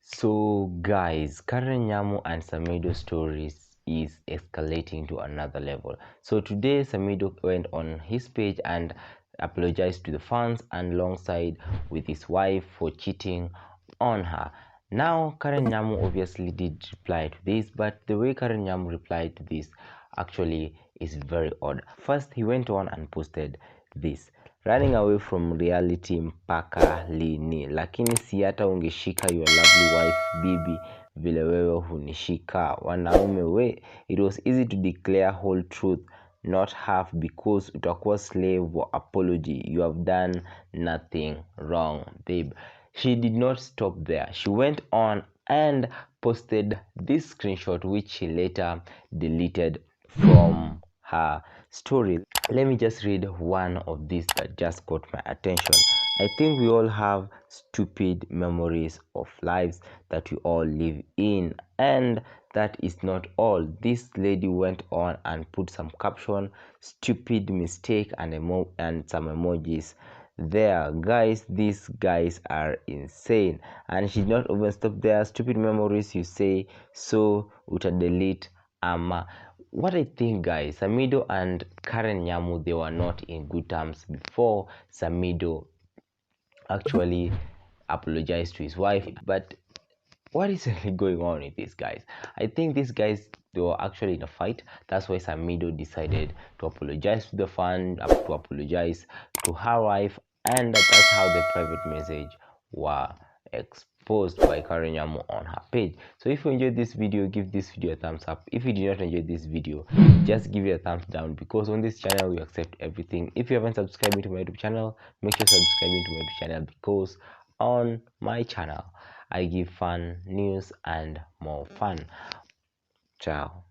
So guys, Karen Nyamu and Samido stories is escalating to another level. So today Samido went on his page and apologized to the fans and alongside with his wife for cheating on her. Now Karen Nyamu obviously did reply to this, but the way Karen Nyamu replied to this actually is very odd. First he went on and posted this: running away from reality mpaka lini, lakini si hata ungeshika your lovely wife bibi vile wewe hunishika wanaume we. It was easy to declare whole truth, not half, because utakuwa slave or apology. You have done nothing wrong babe. She did not stop there. She went on and posted this screenshot which she later deleted from her story. Let me just read one of these that just caught my attention. I think we all have stupid memories of lives that we all live in, and that is not all. This lady went on and put some caption, stupid mistake, and some emojis there. Guys, these guys are insane. And she did not even stop there. Stupid memories, you say, so uta delete ama. What I think, guys, Samido and Karen Nyamu, they were not in good terms before Samido actually apologized to his wife. But what is really going on with these guys? I think these guys, they were actually in a fight. That's why Samido decided to apologize to the fan, to apologize to her wife, and that's how the private message were exposed by Karen Nyamu on her page. So if you enjoyed this video, give this video a thumbs up. If you did not enjoy this video, just give it a thumbs down, because on this channel we accept everything. If you haven't subscribed to my YouTube channel, make sure subscribing to my YouTube channel, because on my channel I give fun news and more fun. Ciao.